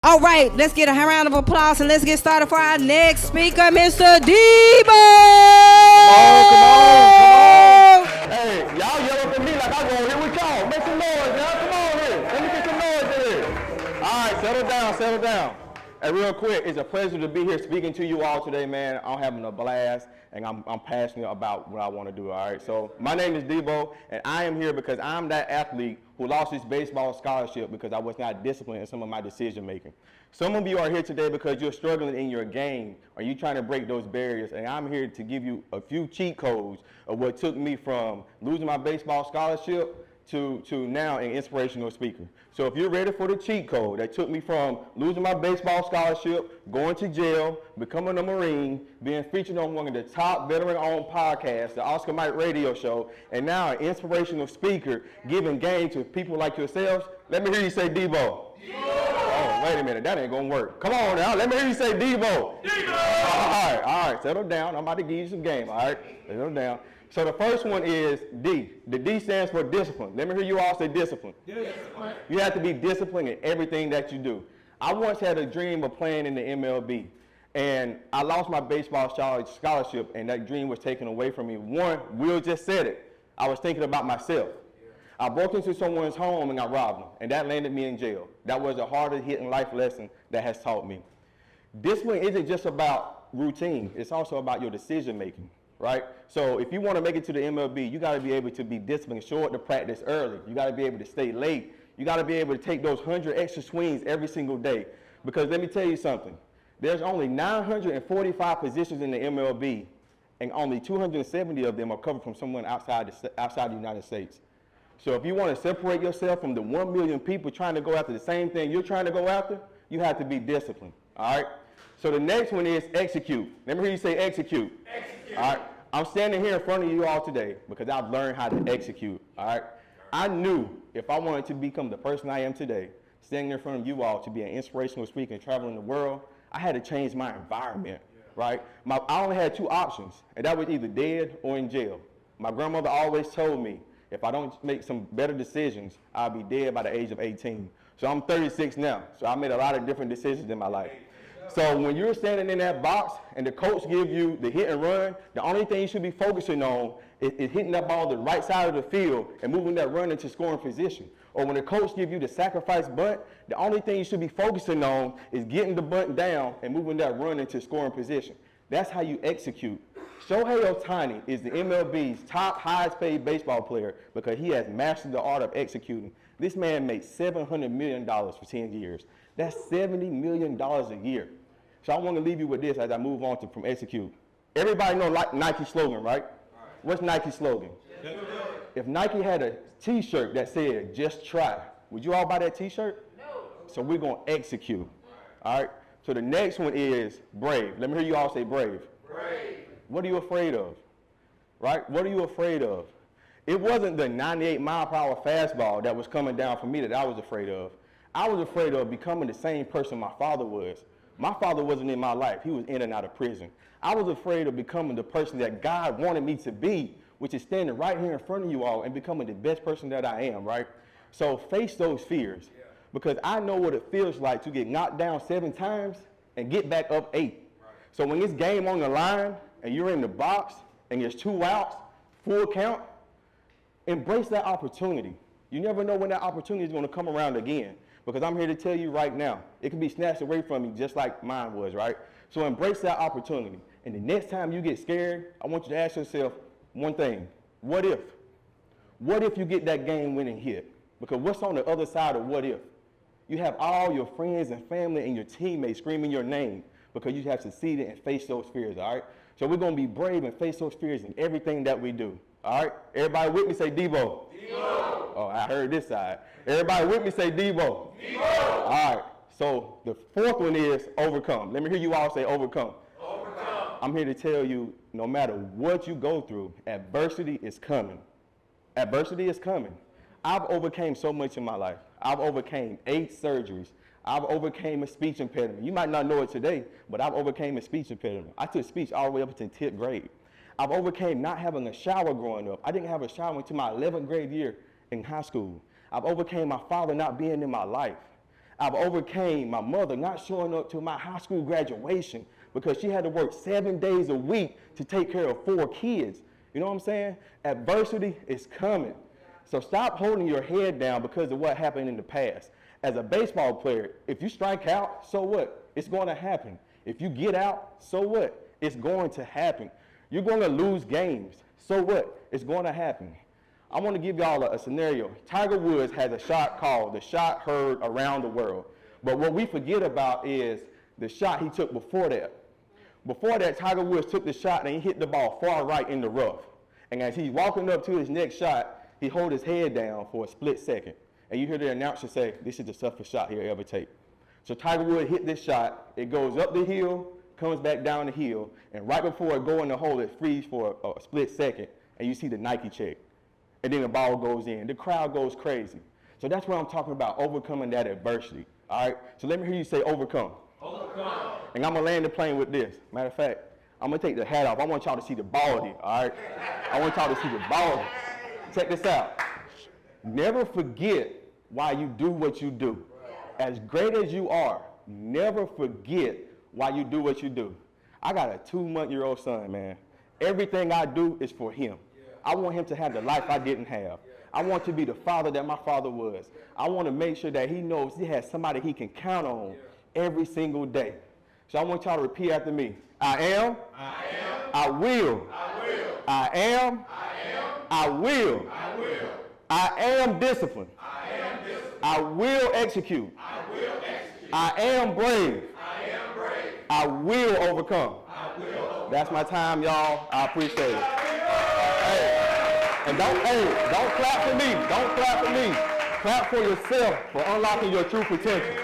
All right, let's get a round of applause and let's get started for our next speaker, Mr. Debo. Come on. Hey, y'all yell at me like I'm going here with y'all. Make some noise, y'all. Come on here. Let me get some noise in here. All right, settle down. Hey, real quick, it's a pleasure to be here speaking to you all today, man. I'm having a blast, and I'm passionate about what I want to do, all right? So my name is Debo, and I am here because I'm that athlete who lost his baseball scholarship because I was not disciplined in some of my decision making. Some of you are here today because you're struggling in your game, or you're trying to break those barriers, and I'm here to give you a few cheat codes of what took me from losing my baseball scholarship to now an inspirational speaker. So if you're ready for the cheat code that took me from losing my baseball scholarship, going to jail, becoming a Marine, being featured on one of the top veteran-owned podcasts, the Oscar Mike Radio Show, and now an inspirational speaker giving game to people like yourselves, let me hear you say Debo. Debo. Oh, wait a minute, that ain't gonna work. Come on now, let me hear you say Debo. Debo. All right, settle down. I'm about to give you some game, all right? Settle down. So the first one is D. The D stands for discipline. Let me hear you all say discipline. Discipline. You have to be disciplined in everything that you do. I once had a dream of playing in the MLB, and I lost my baseball scholarship, and that dream was taken away from me. One, Will just said it. I was thinking about myself. I broke into someone's home and I robbed them, and that landed me in jail. That was a harder hitting life lesson that has taught me. Discipline isn't just about routine. It's also about your decision making. Right? So if you want to make it to the MLB, you got to be able to be disciplined, show up to practice early. You got to be able to stay late. You got to be able to take those 100 extra swings every single day. Because let me tell you something. There's only 945 positions in the MLB, and only 270 of them are covered from someone outside the United States. So if you want to separate yourself from the 1 million people trying to go after the same thing you're trying to go after, you have to be disciplined. All right? So the next one is execute. Let me hear you say execute. Execute. All right. I'm standing here in front of you all today because I've learned how to execute. All right. I knew if I wanted to become the person I am today, standing in front of you all to be an inspirational speaker and traveling the world, I had to change my environment. Right. I only had two options, and that was either dead or in jail. My grandmother always told me if I don't make some better decisions, I'll be dead by the age of 18. So I'm 36 now. So I made a lot of different decisions in my life. So when you're standing in that box and the coach gives you the hit and run, the only thing you should be focusing on is hitting that ball to the right side of the field and moving that run into scoring position. Or when the coach gives you the sacrifice bunt, the only thing you should be focusing on is getting the bunt down and moving that run into scoring position. That's how you execute. Shohei Ohtani is the MLB's top highest paid baseball player because he has mastered the art of executing. This man made $700 million for 10 years. That's $70 million a year. So I want to leave you with this as I move on from execute. Everybody know Nike's slogan, right? What's Nike's slogan? If Nike had a t-shirt that said, just try, would you all buy that t-shirt? No. So we're going to execute. All right? So the next one is brave. Let me hear you all say brave. Brave. What are you afraid of? Right? What are you afraid of? It wasn't the 98 mile per hour fastball that was coming down for me that I was afraid of. I was afraid of becoming the same person my father was. My father wasn't in my life. He was in and out of prison. I was afraid of becoming the person that God wanted me to be, which is standing right here in front of you all and becoming the best person that I am, right? So face those fears, because I know what it feels like to get knocked down 7 times and get back up 8. Right. So when it's game on the line and you're in the box and there's 2 outs, full count, embrace that opportunity. You never know when that opportunity is going to come around again. Because I'm here to tell you right now, it can be snatched away from you just like mine was, right? So embrace that opportunity. And the next time you get scared, I want you to ask yourself one thing. What if? What if you get that game-winning hit? Because what's on the other side of what if? You have all your friends and family and your teammates screaming your name because you have succeeded and faced those fears, all right? So we're going to be brave and face those fears in everything that we do, all right? Everybody with me say Debo. Debo. Oh, I heard this side. Everybody with me say Debo. Debo. All right. So the fourth one is overcome. Let me hear you all say overcome. Overcome. I'm here to tell you, no matter what you go through, adversity is coming. Adversity is coming. I've overcame so much in my life. I've overcame 8 surgeries. I've overcame a speech impediment. You might not know it today, but I've overcame a speech impediment. I took speech all the way up to 10th grade. I've overcame not having a shower growing up. I didn't have a shower until my 11th grade year in high school. I've overcame my father not being in my life. I've overcame my mother not showing up to my high school graduation because she had to work 7 days a week to take care of 4 kids. You know what I'm saying? Adversity is coming. So stop holding your head down because of what happened in the past. As a baseball player, if you strike out, so what? It's going to happen. If you get out, so what? It's going to happen. You're going to lose games. So what? It's going to happen. I want to give y'all a scenario. Tiger Woods has a shot called the shot heard around the world. But what we forget about is the shot he took before that. Before that, Tiger Woods took the shot and he hit the ball far right in the rough. And as he's walking up to his next shot, he holds his head down for a split second. And you hear the announcer say, this is the toughest shot he'll ever take. So Tiger Woods hit this shot. It goes up the hill, comes back down the hill, and right before it goes in the hole, it freezes for a split second, and you see the Nike check. And then the ball goes in. The crowd goes crazy. So that's what I'm talking about, overcoming that adversity. All right? So let me hear you say overcome. Overcome. And I'm going to land the plane with this. Matter of fact, I'm going to take the hat off. I want y'all to see the baldy, all right? I want y'all to see the baldy. Check this out. Never forget why you do what you do. As great as you are, never forget why you do what you do. I got a 2-month-old son, man. Everything I do is for him. I want him to have the life I didn't have. I want to be the father that my father was. I want to make sure that he knows he has somebody he can count on every single day. So I want y'all to repeat after me. I am. I am. I will. I will. I am. I am. I will. I will. I am disciplined. I am disciplined. I will execute. I will execute. I am brave. I am brave. I will overcome. I will overcome. That's my time, y'all. I appreciate it. And don't clap for me. Don't clap for me. Clap for yourself for unlocking your true potential.